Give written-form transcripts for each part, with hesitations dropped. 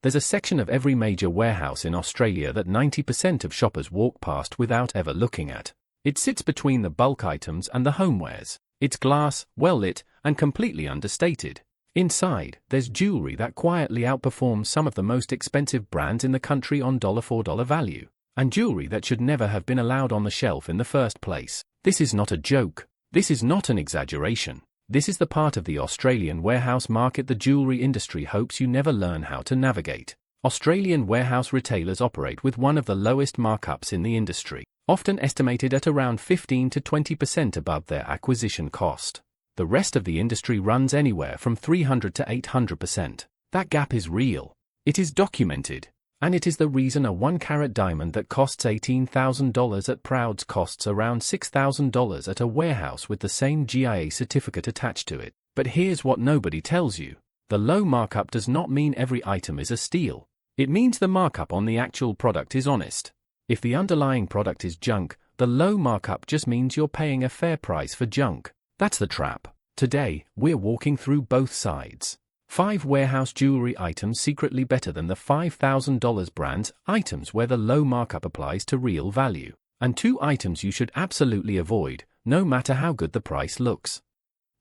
There's a section of every major warehouse in Australia that 90% of shoppers walk past without ever looking at. It sits between the bulk items and the homewares. It's glass, well-lit, and completely understated. Inside, there's jewelry that quietly outperforms some of the most expensive brands in the country on dollar for dollar value. And jewelry that should never have been allowed on the shelf in the first place. This is not a joke. This is not an exaggeration. This is the part of the Australian warehouse market the jewelry industry hopes you never learn how to navigate. Australian warehouse retailers operate with one of the lowest markups in the industry, often estimated at around 15 to 20% above their acquisition cost. The rest of the industry runs anywhere from 300 to 800%. That gap is real. It is documented. And it is the reason a 1-carat diamond that costs $18,000 at Prouds costs around $6,000 at a warehouse with the same GIA certificate attached to it. But here's what nobody tells you. The low markup does not mean every item is a steal. It means the markup on the actual product is honest. If the underlying product is junk, the low markup just means you're paying a fair price for junk. That's the trap. Today, we're walking through both sides. 5 warehouse jewelry items secretly better than the $5,000 brands, items where the low markup applies to real value. And 2 items you should absolutely avoid, no matter how good the price looks.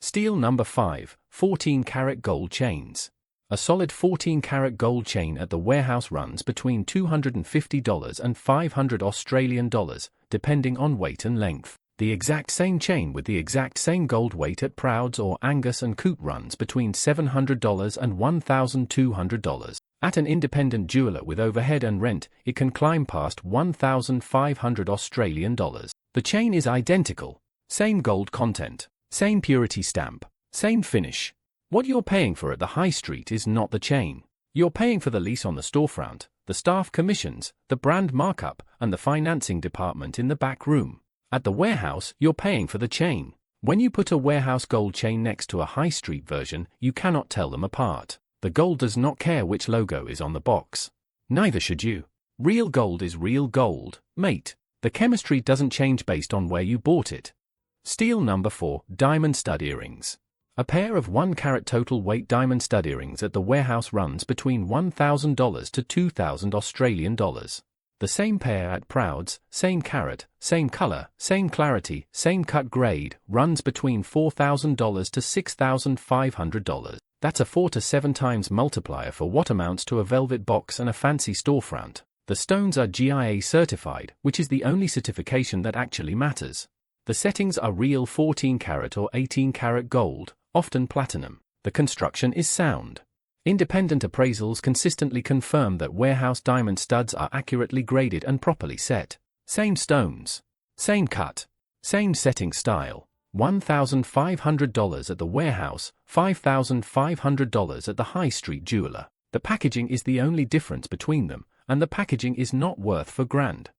Steal number 5, 14-carat gold chains. A solid 14-carat gold chain at the warehouse runs between $250 and $500 Australian dollars, depending on weight and length. The exact same chain with the exact same gold weight at Prouds or Angus & Coote runs between $700 and $1,200. At an independent jeweler with overhead and rent, it can climb past $1,500 Australian dollars. The chain is identical. Same gold content, same purity stamp, same finish. What you're paying for at the high street is not the chain. You're paying for the lease on the storefront, the staff commissions, the brand markup, and the financing department in the back room. At the warehouse, you're paying for the chain. When you put a warehouse gold chain next to a high street version, you cannot tell them apart. The gold does not care which logo is on the box. Neither should you. Real gold is real gold, mate. The chemistry doesn't change based on where you bought it. Steal number 4, diamond stud earrings. A pair of 1-carat total weight diamond stud earrings at the warehouse runs between $1,000 to $2,000 Australian dollars. The same pair at Prouds, same carat, same color, same clarity, same cut grade, runs between $4,000 to $6,500. That's a 4 to 7 times multiplier for what amounts to a velvet box and a fancy storefront. The stones are GIA certified, which is the only certification that actually matters. The settings are real 14-carat or 18-carat gold, often platinum. The construction is sound. Independent appraisals consistently confirm that warehouse diamond studs are accurately graded and properly set. Same stones. Same cut. Same setting style. $1,500 at the warehouse, $5,500 at the high street jeweler. The packaging is the only difference between them, and the packaging is not worth for grand.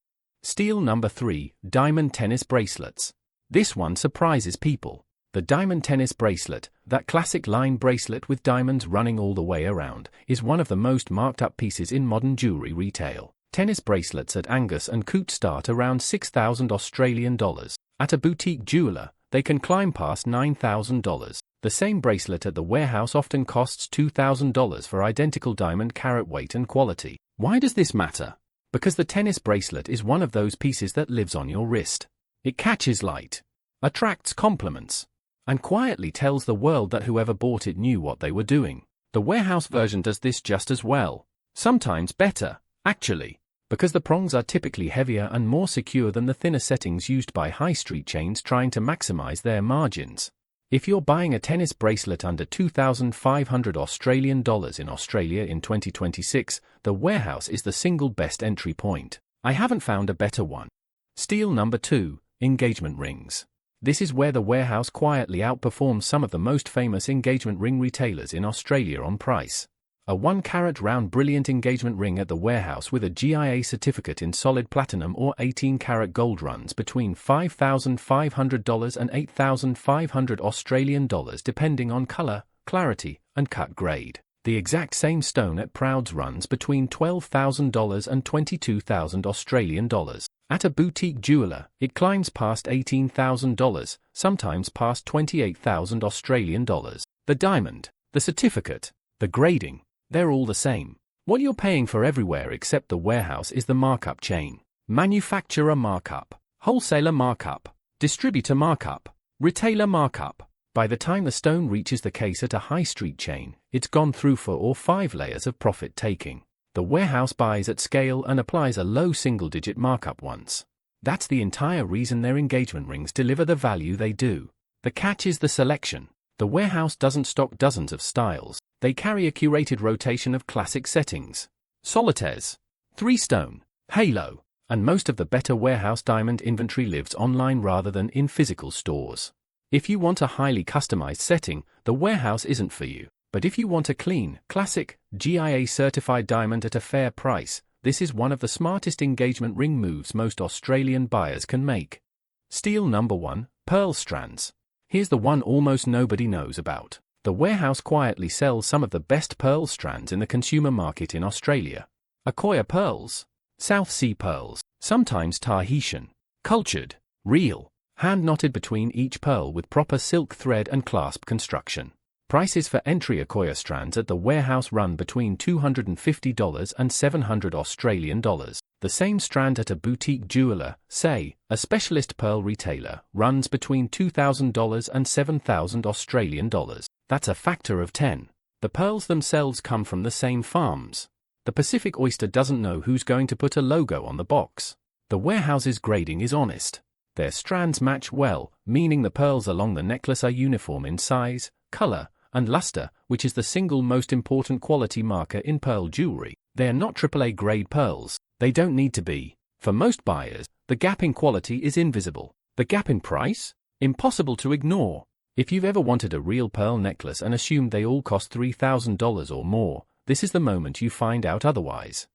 Steal number 3, diamond tennis bracelets. This one surprises people. The diamond tennis bracelet, that classic line bracelet with diamonds running all the way around, is one of the most marked up pieces in modern jewelry retail. Tennis bracelets at Angus & Coote start around $6,000 Australian dollars. At a boutique jeweler, they can climb past $9,000. The same bracelet at the warehouse often costs $2,000 for identical diamond carat weight and quality. Why does this matter? Because the tennis bracelet is one of those pieces that lives on your wrist. It catches light, attracts compliments, and quietly tells the world that whoever bought it knew what they were doing. The warehouse version does this just as well. Sometimes better, actually, because the prongs are typically heavier and more secure than the thinner settings used by high street chains trying to maximize their margins. If you're buying a tennis bracelet under $2,500 Australian dollars in Australia in 2026, the warehouse is the single best entry point. I haven't found a better one. Steal number 2, engagement rings. This is where the warehouse quietly outperforms some of the most famous engagement ring retailers in Australia on price. A 1-carat round brilliant engagement ring at the warehouse with a GIA certificate in solid platinum or 18-carat gold runs between $5,500 and $8,500 Australian dollars depending on color, clarity, and cut grade. The exact same stone at Prouds runs between $12,000 and $22,000 Australian dollars. At a boutique jeweler, it climbs past $18,000, sometimes past $28,000 Australian dollars. The diamond, the certificate, the grading, they're all the same. What you're paying for everywhere except the warehouse is the markup chain. Manufacturer markup, wholesaler markup, distributor markup, retailer markup. By the time the stone reaches the case at a high street chain, it's gone through 4 or 5 layers of profit taking. The warehouse buys at scale and applies a low single-digit markup once. That's the entire reason their engagement rings deliver the value they do. The catch is the selection. The warehouse doesn't stock dozens of styles. They carry a curated rotation of classic settings. Solitaires, 3-stone, halo, and most of the better warehouse diamond inventory lives online rather than in physical stores. If you want a highly customized setting, the warehouse isn't for you. But if you want a clean, classic, GIA-certified diamond at a fair price, this is one of the smartest engagement ring moves most Australian buyers can make. Steal number 1, pearl strands. Here's the one almost nobody knows about. The warehouse quietly sells some of the best pearl strands in the consumer market in Australia. Accoya pearls, South Sea pearls, sometimes Tahitian, cultured, real, hand-knotted between each pearl with proper silk thread and clasp construction. Prices for entry Accoya strands at the warehouse run between $250 and $700 Australian dollars. The same strand at a boutique jeweler, say, a specialist pearl retailer, runs between $2,000 and $7,000 Australian dollars. That's a factor of 10. The pearls themselves come from the same farms. The Pacific oyster doesn't know who's going to put a logo on the box. The warehouse's grading is honest. Their strands match well, meaning the pearls along the necklace are uniform in size, color, and luster, which is the single most important quality marker in pearl jewelry. They are not AAA grade pearls. They don't need to be. For most buyers, the gap in quality is invisible. The gap in price? Impossible to ignore. If you've ever wanted a real pearl necklace and assumed they all cost $3,000 or more, this is the moment you find out otherwise.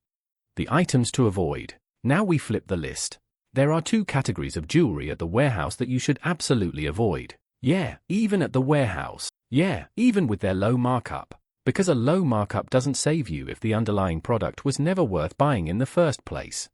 The items to avoid. Now we flip the list. There are 2 categories of jewelry at the warehouse that you should absolutely avoid. Yeah, even at the warehouse. Yeah, even with their low markup. Because a low markup doesn't save you if the underlying product was never worth buying in the first place.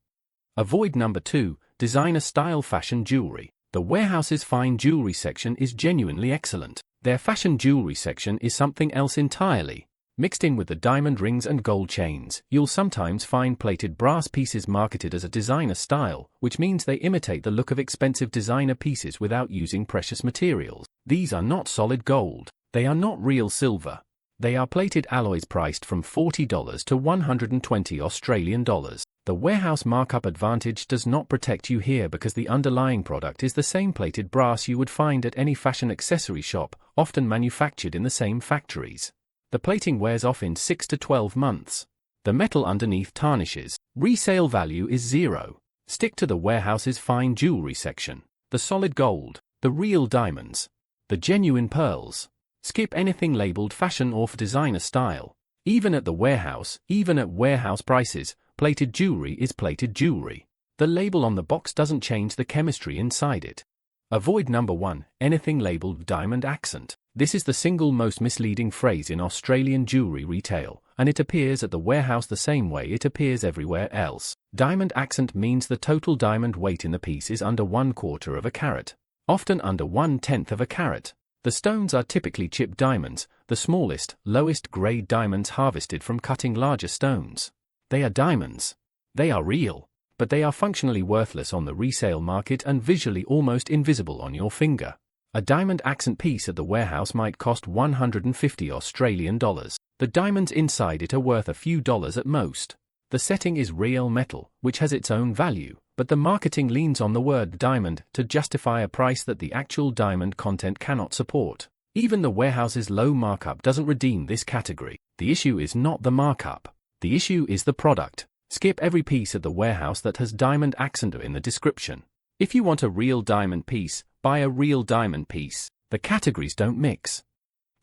Avoid number 2, designer style fashion jewelry. The warehouse's fine jewelry section is genuinely excellent. Their fashion jewelry section is something else entirely. Mixed in with the diamond rings and gold chains, you'll sometimes find plated brass pieces marketed as a designer style, which means they imitate the look of expensive designer pieces without using precious materials. These are not solid gold. They are not real silver. They are plated alloys priced from $40 to $120 Australian dollars. The warehouse markup advantage does not protect you here because the underlying product is the same plated brass you would find at any fashion accessory shop, often manufactured in the same factories. The plating wears off in 6 to 12 months. The metal underneath tarnishes. Resale value is 0. Stick to the warehouse's fine jewelry section. The solid gold. The real diamonds. The genuine pearls. Skip anything labeled fashion or for designer style. Even at the warehouse, even at warehouse prices, plated jewelry is plated jewelry. The label on the box doesn't change the chemistry inside it. Avoid number 1, anything labeled diamond accent. This is the single most misleading phrase in Australian jewelry retail, and it appears at the warehouse the same way it appears everywhere else. Diamond accent means the total diamond weight in the piece is under 1/4 of a carat, often under 1/10 of a carat. The stones are typically chipped diamonds, the smallest, lowest grade diamonds harvested from cutting larger stones. They are diamonds. They are real, but they are functionally worthless on the resale market and visually almost invisible on your finger. A diamond accent piece at the warehouse might cost $150 Australian dollars. The diamonds inside it are worth a few dollars at most. The setting is real metal, which has its own value, but the marketing leans on the word diamond to justify a price that the actual diamond content cannot support. Even the warehouse's low markup doesn't redeem this category. The issue is not the markup. The issue is the product. Skip every piece at the warehouse that has diamond accent in the description. If you want a real diamond piece, buy a real diamond piece. The categories don't mix.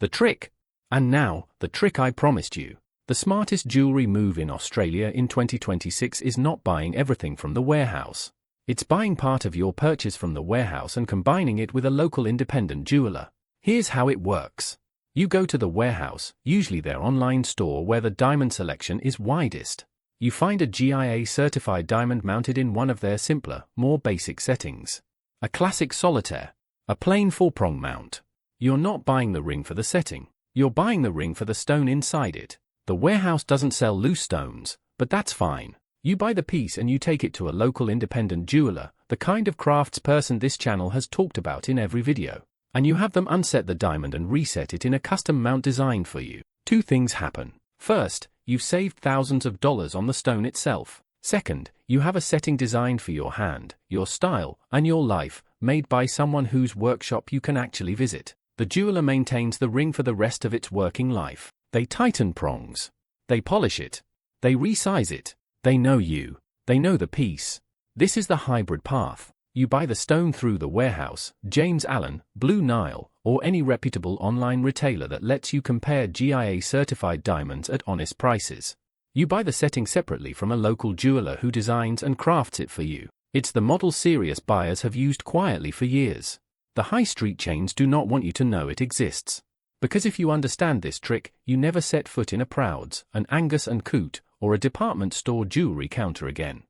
The trick. And now, the trick I promised you. The smartest jewelry move in Australia in 2026 is not buying everything from the warehouse. It's buying part of your purchase from the warehouse and combining it with a local independent jeweler. Here's how it works. You go to the warehouse, usually their online store where the diamond selection is widest. You find a GIA-certified diamond mounted in one of their simpler, more basic settings. A classic solitaire. A plain 4-prong mount. You're not buying the ring for the setting. You're buying the ring for the stone inside it. The warehouse doesn't sell loose stones, but that's fine. You buy the piece and you take it to a local independent jeweler, the kind of craftsperson this channel has talked about in every video. And you have them unset the diamond and reset it in a custom mount designed for you. Two things happen. First, you've saved thousands of dollars on the stone itself. Second, you have a setting designed for your hand, your style, and your life, made by someone whose workshop you can actually visit. The jeweler maintains the ring for the rest of its working life. They tighten prongs. They polish it. They resize it. They know you. They know the piece. This is the hybrid path. You buy the stone through the warehouse, James Allen, Blue Nile, or any reputable online retailer that lets you compare GIA-certified diamonds at honest prices. You buy the setting separately from a local jeweler who designs and crafts it for you. It's the model serious buyers have used quietly for years. The high street chains do not want you to know it exists. Because if you understand this trick, you never set foot in a Prouds, an Angus & Coote, or a department store jewelry counter again.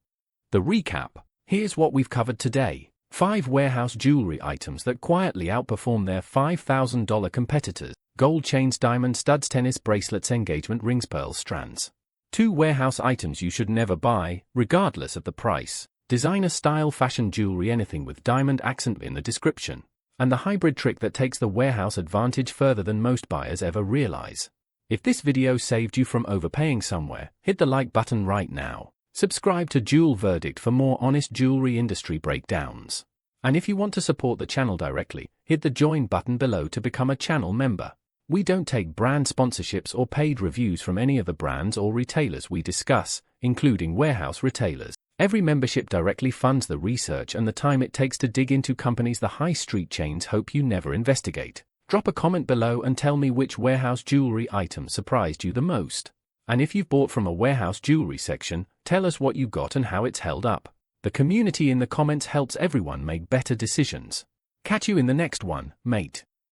The recap. Here's what we've covered today. 5 warehouse jewelry items that quietly outperform their $5,000 competitors. Gold chains, diamond studs, tennis bracelets, engagement rings, pearl strands. 2 warehouse items you should never buy, regardless of the price. Designer style fashion jewelry, anything with diamond accent in the description. And the hybrid trick that takes the warehouse advantage further than most buyers ever realize. If this video saved you from overpaying somewhere, hit the like button right now. Subscribe to Jewel Verdict for more honest jewelry industry breakdowns. And if you want to support the channel directly, hit the join button below to become a channel member. We don't take brand sponsorships or paid reviews from any of the brands or retailers we discuss, including warehouse retailers. Every membership directly funds the research and the time it takes to dig into companies the high street chains hope you never investigate. Drop a comment below and tell me which warehouse jewelry item surprised you the most. And if you've bought from a warehouse jewelry section, tell us what you got and how it's held up. The community in the comments helps everyone make better decisions. Catch you in the next one, mate.